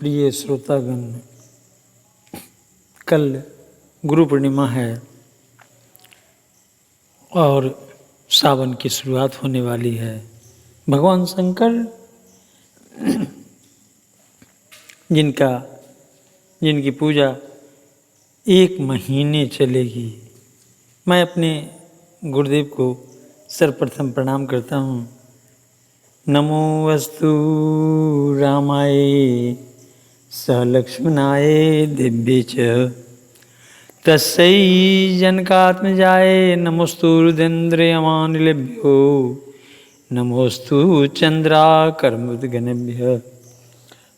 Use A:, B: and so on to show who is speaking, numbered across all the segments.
A: प्रिय श्रोतागण, कल गुरु पूर्णिमा है और सावन की शुरुआत होने वाली है। भगवान शंकर जिनकी पूजा 1 महीने चलेगी। मैं अपने गुरुदेव को सर्वप्रथम प्रणाम करता हूँ। नमो अस्तु रामाय सहलक्ष्मणाय दिव्ये च तस्यै जनकात्मजाय नमोस्तु रुद्रेन्द्रियमानिलेभ्यो नमोस्तु चन्द्राकर्मुद्गणेभ्यः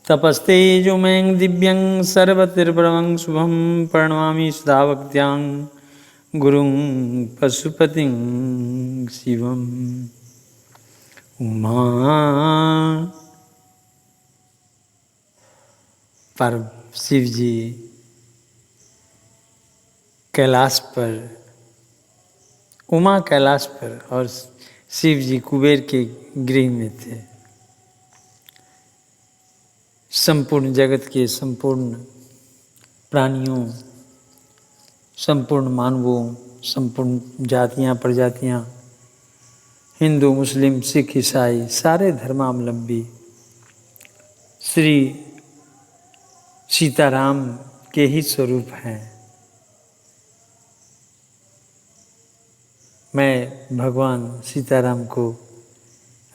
A: तपस्ते जोमयं दिव्यं सर्वतिर्परमं शुभं प्रणमामि सदा भक्त्यां गुरुं पशुपतिं शिवम्। उमा पर शिव जी कैलाश पर, उमा कैलाश पर और शिव जी कुबेर के गृह में थे। संपूर्ण जगत के संपूर्ण प्राणियों, संपूर्ण मानवों, संपूर्ण जातियां प्रजातियां, हिंदू मुस्लिम सिख ईसाई सारे धर्मावलंबी श्री सीताराम के ही स्वरूप हैं। मैं भगवान सीताराम को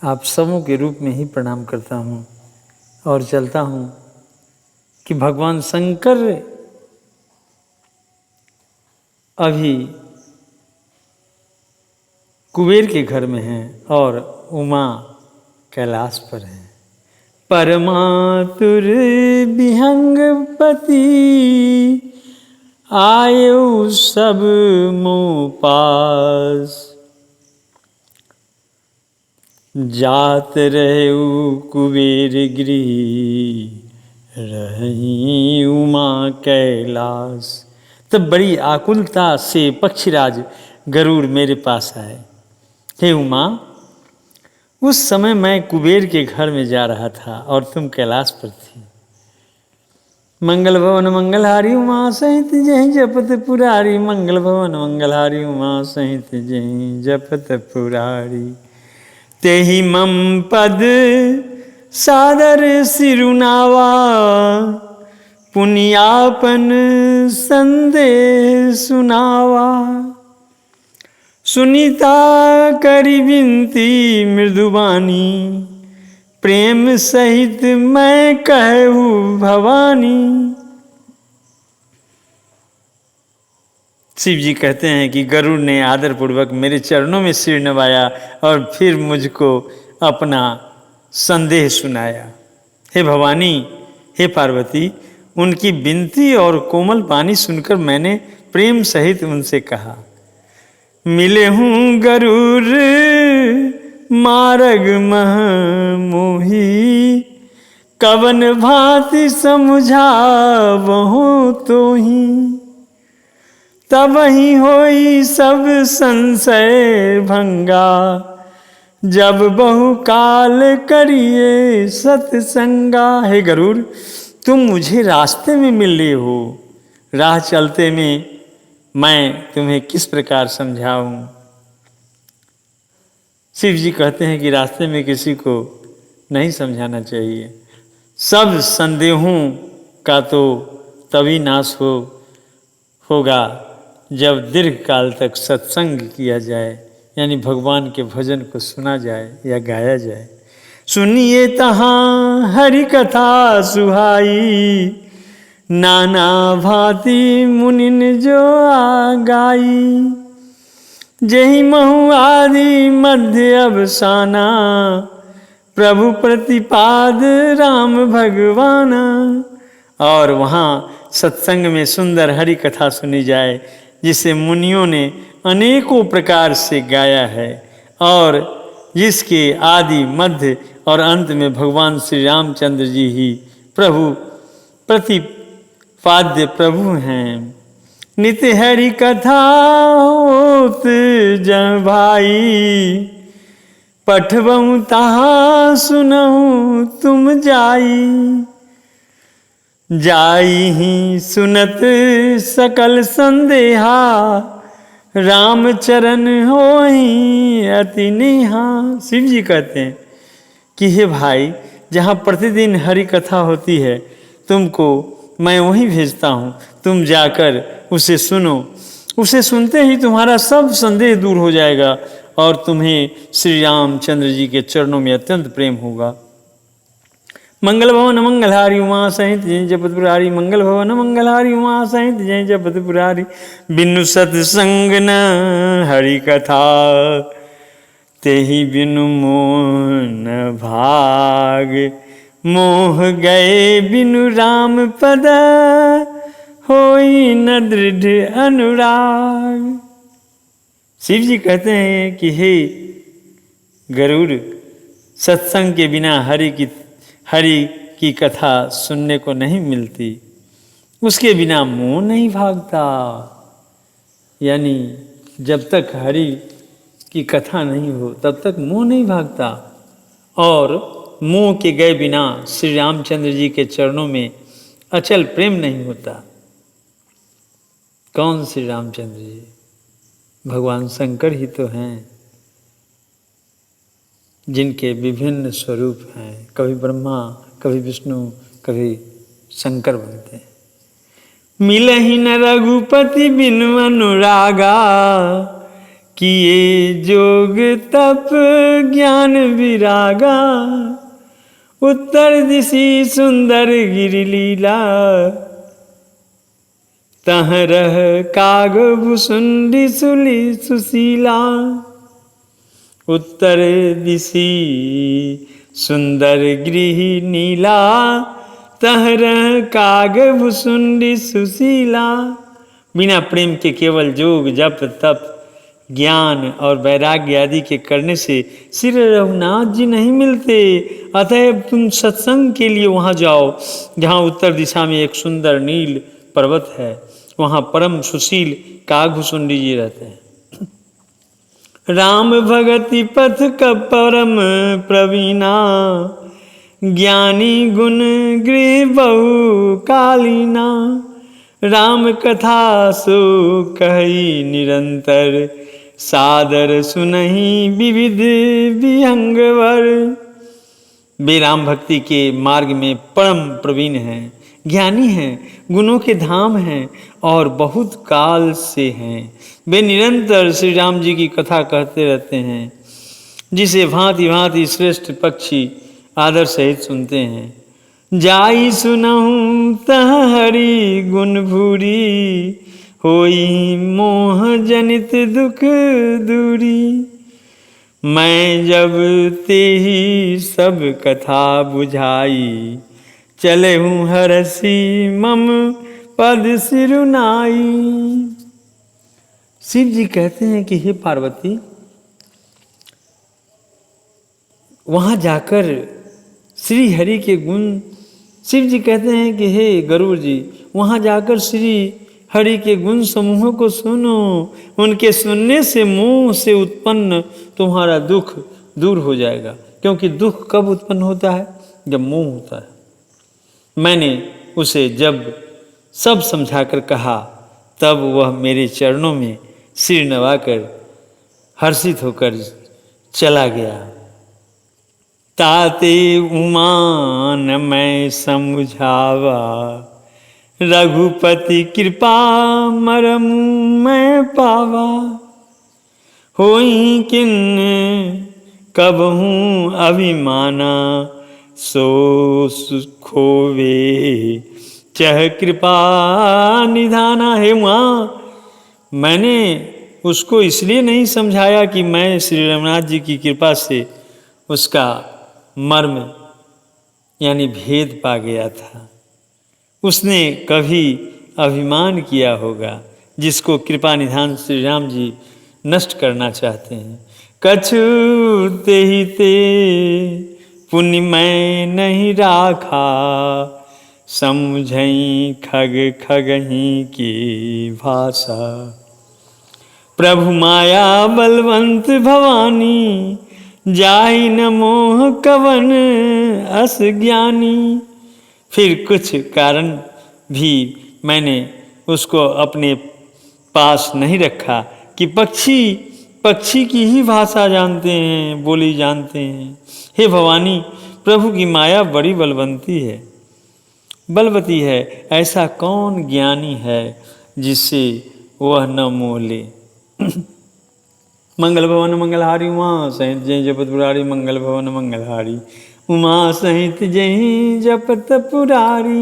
A: आप सबों के रूप में ही प्रणाम करता हूँ और चलता हूँ कि भगवान शंकर अभी कुबेर के घर में हैं और उमा कैलाश पर हैं। परमातुर विहंगपति आयु सब मोह पास, जात रहेउ कुबेर गृह रही उमा कैलाश। तब बड़ी आकुलता से पक्षीराज गरुड़ मेरे पास आए। हे उमा, उस समय मैं कुबेर के घर में जा रहा था और तुम कैलाश पर थी। मंगल भवन मंगलहारी उमा सहित जय जपत पुरारी, मंगल भवन मंगलहारी उमा सहित जय जपत पुरारी। तेहि मम पद सादर सिरुनावा, पुनियापन संदेह सुनावा। सुनीता करी विनती मृदुबानी, प्रेम सहित मैं कहूँ भवानी। शिव जी कहते हैं कि गरुड़ ने आदरपूर्वक मेरे चरणों में सिर नवाया और फिर मुझको अपना संदेह सुनाया। हे भवानी, हे पार्वती, उनकी विनती और कोमल वाणी सुनकर मैंने प्रेम सहित उनसे कहा, मिले हूँ गरुड़ मार्ग मह मोही, कवन भांति समझावहु तोहि। तब ही होई सब संशय भंगा, जब बहु काल करिए सत्संगा। हे गरुड़, तुम मुझे रास्ते में मिल रहे हो, राह चलते में मैं तुम्हें किस प्रकार समझाऊं। शिव जी कहते हैं कि रास्ते में किसी को नहीं समझाना चाहिए। सब संदेहों का तो तभी नाश होगा जब दीर्घ काल तक सत्संग किया जाए, यानी भगवान के भजन को सुना जाए या गाया जाए। सुनिए तहाँ हरि कथा सुहाई, नाना भांति मुनिन जो आगाई। जही महु आदि मध्य अवसाना, प्रभु प्रतिपाद राम भगवाना। और वहाँ सत्संग में सुंदर हरि कथा सुनी जाए, जिसे मुनियों ने अनेकों प्रकार से गाया है और जिसके आदि मध्य और अंत में भगवान श्री रामचंद्र जी ही प्रभु प्रतिपाद्य प्रभु हैं। नित्य हरि कथा होत जन भाई, पठबहु तहाँ सुनहु तुम जाई। जाई ही सुनत सकल संदेहा, राम चरण होई अति नेहा। शिव जी कहते हैं कि हे भाई, जहाँ प्रतिदिन हरि कथा होती है तुमको मैं वहीं भेजता हूँ, तुम जाकर उसे सुनो। उसे सुनते ही तुम्हारा सब संदेह दूर हो जाएगा और तुम्हें श्री रामचंद्र जी के चरणों में अत्यंत प्रेम होगा। मंगल भवन मंगलहारी उमा सहित जय जपतपुरारी, मंगल भवन मंगलहारी उमा सहित जय जपतपुरारी। बिनु सत्संग न हरि कथा, तेहि बिनु मोन भाग। मोह गए बिनु राम पद, होई न दृढ़ अनुराग। शिव जी कहते हैं कि हे गरुड़, सत्संग के बिना हरि की कथा सुनने को नहीं मिलती, उसके बिना मोह नहीं भागता। यानी जब तक हरि की कथा नहीं हो तब तक मोह नहीं भागता, और मोह के गए बिना श्री रामचंद्र जी के चरणों में अचल प्रेम नहीं होता। कौन श्री रामचंद्र जी? भगवान शंकर ही तो हैं, जिनके विभिन्न स्वरूप हैं। कभी ब्रह्मा, कभी विष्णु, कभी शंकर बनते हैं। मिलहि न रघुपति बिनु अनुरागा, किए जोग तप ज्ञान विरागा। उत्तर दिशि सुंदर गिरिलीला, तह रह काग भुसुंडी सुली सुशीला। उत्तर दिशि सुंदर गृह नीला, तहर काग भुसुंडी सुशीला। बिना प्रेम के केवल जोग जप तप ज्ञान और वैराग्य आदि के करने से श्री रघुनाथ जी नहीं मिलते। अतः तुम सत्संग के लिए वहाँ जाओ जहाँ उत्तर दिशा में एक सुंदर नील पर्वत है, वहाँ परम सुशील कागभुसुंडी जी रहते हैं। राम भगति पथ का परम प्रवीणा, ज्ञानी गुण गृह बहु कालीना। राम कथा सो कही निरंतर, सादर सुनहि विविध विहंगवर। वे राम भक्ति के मार्ग में परम प्रवीण हैं, ज्ञानी हैं, गुणों के धाम हैं और बहुत काल से हैं। वे निरंतर श्री राम जी की कथा कहते रहते हैं, जिसे भांति भांति श्रेष्ठ पक्षी आदर सहित सुनते हैं। जाई सुनहु तह हरि गुण भूरी, होई मोह जनित दुख दूरी। मैं जब ते ही सब कथा बुझाई, चले हूँ हरसी मम पद सिरुनाई। शिव जी कहते हैं कि हे पार्वती, वहाँ जाकर श्री हरि के गुण, शिव जी कहते हैं कि हे गरुड़ जी, वहाँ जाकर श्री हरि के गुण समूहों को सुनो। उनके सुनने से मोह से उत्पन्न तुम्हारा दुख दूर हो जाएगा। क्योंकि दुख कब उत्पन्न होता है? जब मोह होता है। मैंने उसे जब सब समझाकर कहा, तब वह मेरे चरणों में सिर नवाकर हर्षित होकर चला गया। ताते उमान मैं समझावा, रघुपति कृपा मरम मैं पावा। होई किन कब हूँ अभिमाना, सो खोवे चह कृपा निधाना। हे माँ, मैंने उसको इसलिए नहीं समझाया कि मैं श्री रघुनाथ जी की कृपा से उसका मर्म यानी भेद पा गया था। उसने कभी अभिमान किया होगा, जिसको कृपा निधान श्री राम जी नष्ट करना चाहते हैं। कछु तेहि ते पुण्य मैं नहीं राखा, समझई खग खगही की भाषा। प्रभु माया बलवंत भवानी, जाहि न मोह कवन अस ज्ञानी। फिर कुछ कारण भी मैंने उसको अपने पास नहीं रखा कि पक्षी की ही भाषा जानते हैं, बोली जानते हैं। हे भवानी, प्रभु की माया बड़ी बलवती है, ऐसा कौन ज्ञानी है जिससे वह न मोह ले। मंगल भवन मंगलहारी उमा सहित जय जपत पुरारी, मंगल भवन मंगलहारी उमा सहित जय जपत पुरारी।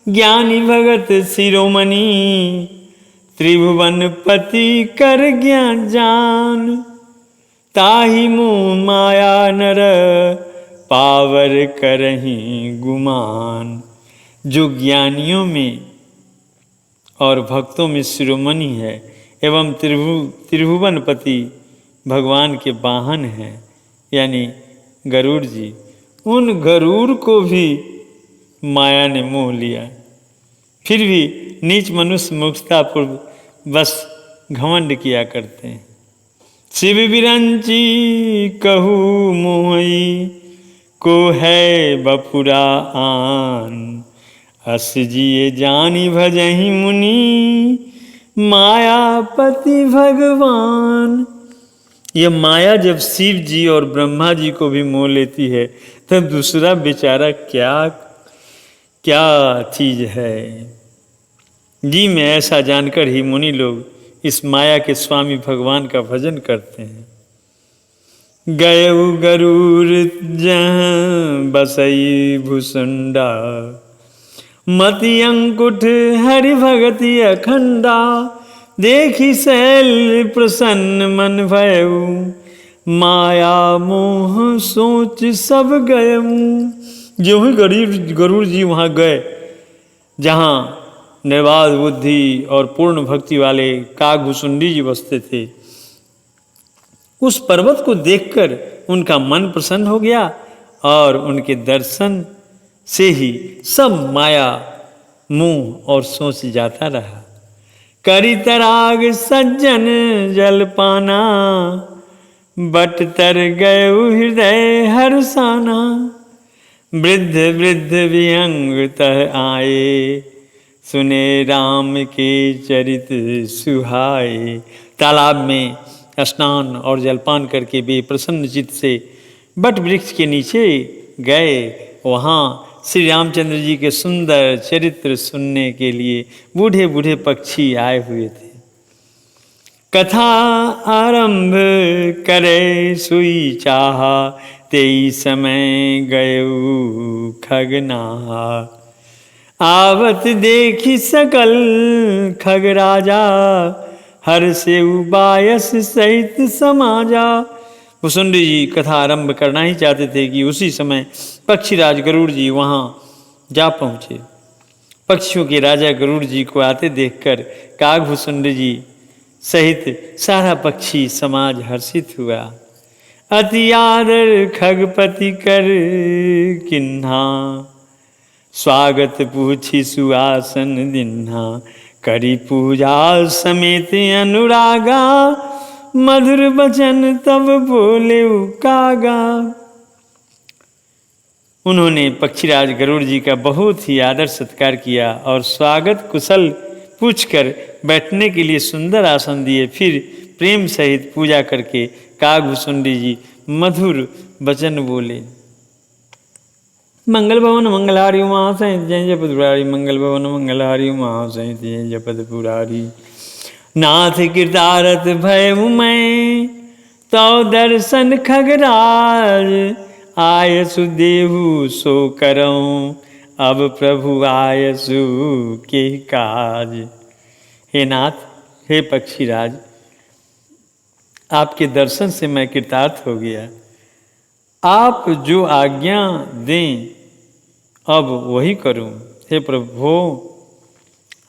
A: ज्ञानी भगत शिरोमणि त्रिभुवन पति कर ज्ञान जान, ताहि मुँह माया नर पावर करही गुमान। जो ज्ञानियों में और भक्तों में शिरोमणि है एवं त्रिभुवनपति भगवान के वाहन हैं, यानी गरुड़ जी, उन गरुड़ को भी माया ने मोह लिया। फिर भी नीच मनुष्य मूर्खतापूर्व बस घमंड किया करते हैं। शिव बिरंची कहू मोहई को है बपुरा आन, अस जिए जानी भजहि मुनि मायापति भगवान। यह माया जब शिव जी और ब्रह्मा जी को भी मोह लेती है तब दूसरा बेचारा क्या चीज है जी। में ऐसा जानकर ही मुनि लोग इस माया के स्वामी भगवान का भजन करते हैं। गयउ गरुड़ जहाँ बसई भुसुंडा, मति अंकुठ हरि भगति अखंडा। देखी शैल प्रसन्न मन भयउ, माया मोह सोच सब गयऊ। जो ही गरुड़ जी वहाँ गए जहाँ निर्बाध बुद्धि और पूर्ण भक्ति वाले कागभुसुंडी जी बसते थे, उस पर्वत को देखकर उनका मन प्रसन्न हो गया और उनके दर्शन से ही सब माया मोह और सोच जाता रहा। करी तराग सज्जन जल पाना, बट तर गए हृदय हर्षाना। वृद्ध विहंग तह आए, सुने राम के चरित सुहाए। तालाब में स्नान और जलपान करके वे प्रसन्न चित्त से बट वृक्ष के नीचे गए। वहाँ श्री रामचंद्र जी के सुंदर चरित्र सुनने के लिए बूढ़े बूढ़े पक्षी आए हुए थे। कथा आरंभ करे सुई चाहा, तेई समय गयऊ खगनाहा। आवत देखी सकल खग राजा, हर से बायस सहित समाजा। भुसुंडी जी कथा आरंभ करना ही चाहते थे कि उसी समय पक्षीराज गरुड़ जी वहाँ जा पहुँचे। पक्षियों के राजा गरुड़ जी को आते देखकर कागभुसुंडी जी सहित सारा पक्षी समाज हर्षित हुआ। अति आदर खगपति कर किन्हा, स्वागत पूछी सुआसन दिन्हा। करी पूजा समेत अनुरागा, मधुर वचन तब बोले कागा। उन्होंने पक्षीराज गरुड़ जी का बहुत ही आदर सत्कार किया और स्वागत कुशल पूछकर बैठने के लिए सुंदर आसन दिए। फिर प्रेम सहित पूजा करके कागभुसुंडी जी मधुर वचन बोले। मंगल भवन मंगलहारी उमा सहित जय जपत पुरारी, मंगल भवन मंगलहारी उमा सहित जय जपत पुरारी। नाथ कृतारथ भय मैं, तो दर्शन खगराज। आयसु देहु सो करऊँ, अब प्रभु आयसु के काज। हे नाथ, हे पक्षीराज, आपके दर्शन से मैं कृतार्थ हो गया। आप जो आज्ञा दें अब वही करूं। हे प्रभु,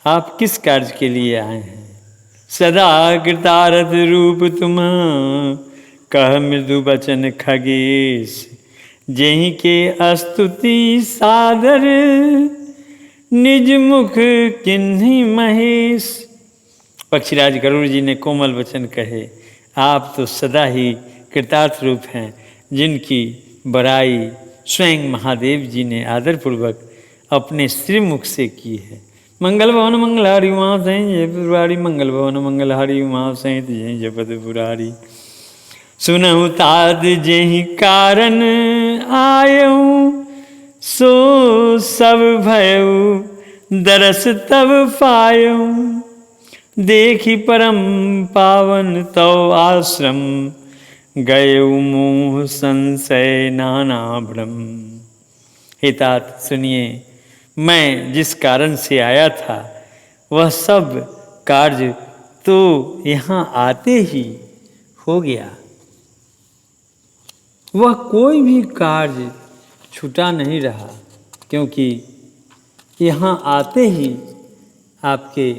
A: आप किस कार्य के लिए आए हैं? सदा कृतारथ रूप तुम, कह मृदु बचन खगेश। जेहि के स्तुति सादर, निज मुख किन्हीं महेश। पक्षीराज गरुड़ जी ने कोमल वचन कहे। आप तो सदा ही कृतार्थ रूप हैं, जिनकी बड़ाई स्वयं महादेव जी ने आदरपूर्वक अपने श्रीमुख से की है। मंगल भवन मंगलहारी उमा सहित जय पुरारी, मंगल भवन मंगलहारी उमा सहित जय जपत पुरारी। सुनहु तात जेहि कारण आयऊ, सो सब भयऊ दरस तब पायऊ। देखी परम पावन तव आश्रम, गयऊ मोह संशय नाना भ्रम। हे तात सुनिए, मैं जिस कारण से आया था वह सब कार्य तो यहाँ आते ही हो गया। वह कोई भी कार्य छूटा नहीं रहा, क्योंकि यहाँ आते ही आपके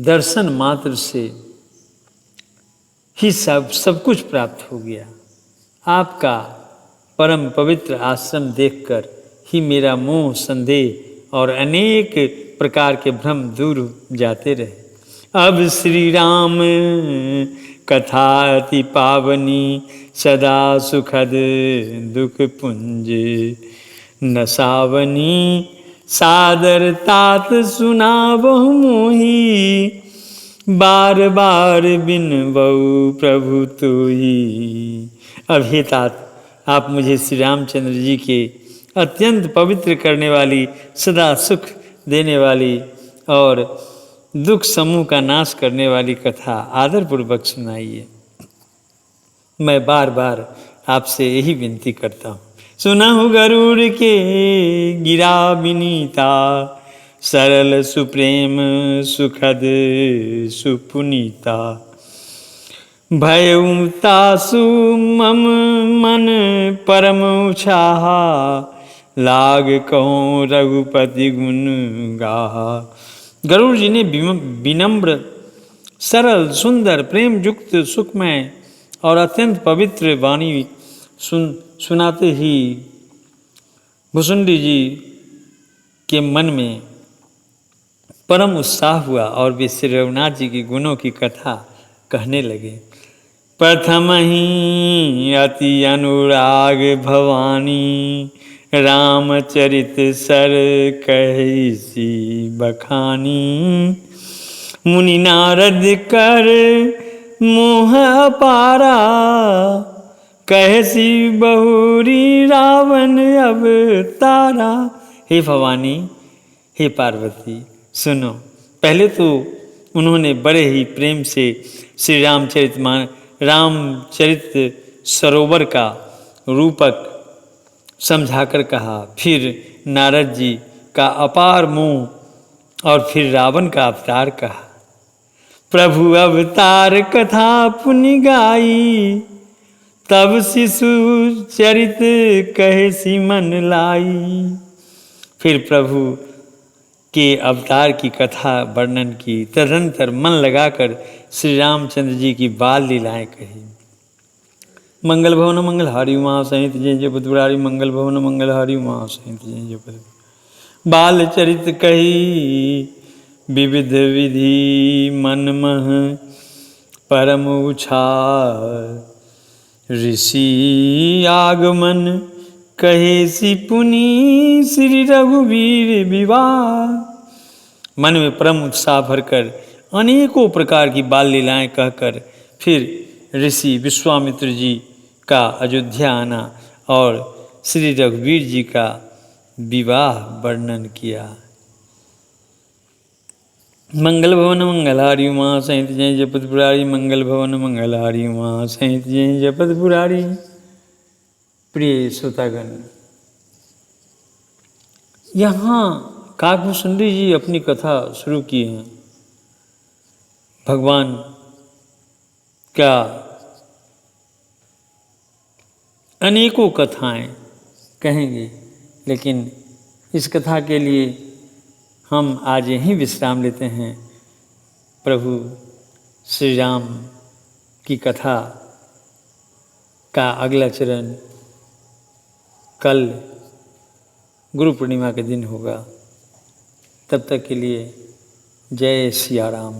A: दर्शन मात्र से ही सब कुछ प्राप्त हो गया। आपका परम पवित्र आश्रम देखकर ही मेरा मोह संदेह और अनेक प्रकार के भ्रम दूर जाते रहे। अब श्री राम कथा अति पावनी, सदा सुखद दुख पुंज नसावनी। सादर तात सुनावहु मोहि, बार बार बिन बहु प्रभु तोहि। अब हे तात, आप मुझे श्री रामचंद्र जी के अत्यंत पवित्र करने वाली, सदा सुख देने वाली और दुख समूह का नाश करने वाली कथा आदरपूर्वक सुनाइए। मैं बार बार आपसे यही विनती करता हूँ। सुनहु गरुड़ के गिरा विनीता, सरल सुप्रेम सुखद सुपुनीता। भयउ तासु मम मन परम उछाहा, लाग कहूँ रघुपति गुण गाहा। गरुड़ जी ने विनम्र, सरल, सुंदर, प्रेम युक्त, सुखमय और अत्यंत पवित्र वाणी सुनाते ही भुसुंडी जी के मन में परम उत्साह हुआ और वे श्री रघुनाथ जी के गुणों की कथा कहने लगे। प्रथम ही अति अनुराग भवानी, रामचरित सर कहसी बखानी। मुनि नारद कर मोह पारा, कहसी बहुरी रावण अवतारा। हे भवानी, हे पार्वती, सुनो। पहले तो उन्होंने बड़े ही प्रेम से श्री रामचरित सरोवर का रूपक समझाकर कहा, फिर नारद जी का अपार मोह और फिर रावण का अवतार कहा। प्रभु अवतार कथा पुनि गाई, तब शिशु चरित कहे सी मन लाई। फिर प्रभु के अवतार की कथा वर्णन की, तदनंतर मन लगाकर श्री रामचंद्र जी की बाल लीलाएं कही। मंगल भवन मंगलहारी उमा सहित जय जपत पुरारी, मंगल भवन मंगलहारी उमा सहित जय जपत। बाल चरित कही विविध विधि, मन मह परम उछाल। ऋषि आगमन कहे सी पुनि, श्री रघुवीर विवाह। मन में परम उत्साह भरकर अनेकों प्रकार की बाल लीलाएं कहकर फिर ऋषि विश्वामित्र जी का अयोध्या आना और श्री रघुवीर जी का विवाह वर्णन किया। मंगल भवन मंगलहारी उमा सहित जय जपत पुरारी, मंगल भवन मंगलहारी उमा सहित जय जपत पुरारी। प्रिय श्रोतागण, यहाँ काकभूषुंडी जी अपनी कथा शुरू की हैं। भगवान का अनेकों कथाएं कहेंगे, लेकिन इस कथा के लिए हम आज यहीं विश्राम लेते हैं। प्रभु श्री राम की कथा का अगला चरण कल गुरु पूर्णिमा के दिन होगा। तब तक के लिए जय सिया राम।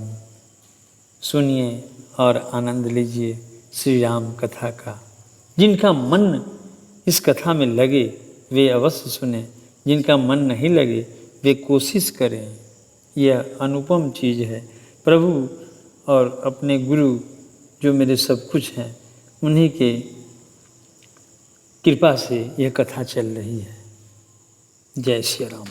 A: सुनिए और आनंद लीजिए श्री राम कथा का। जिनका मन इस कथा में लगे वे अवश्य सुने, जिनका मन नहीं लगे वे कोशिश करें यह अनुपम चीज़ है। प्रभु और अपने गुरु जो मेरे सब कुछ हैं, उन्हीं के कृपा से यह कथा चल रही है। जय श्री राम।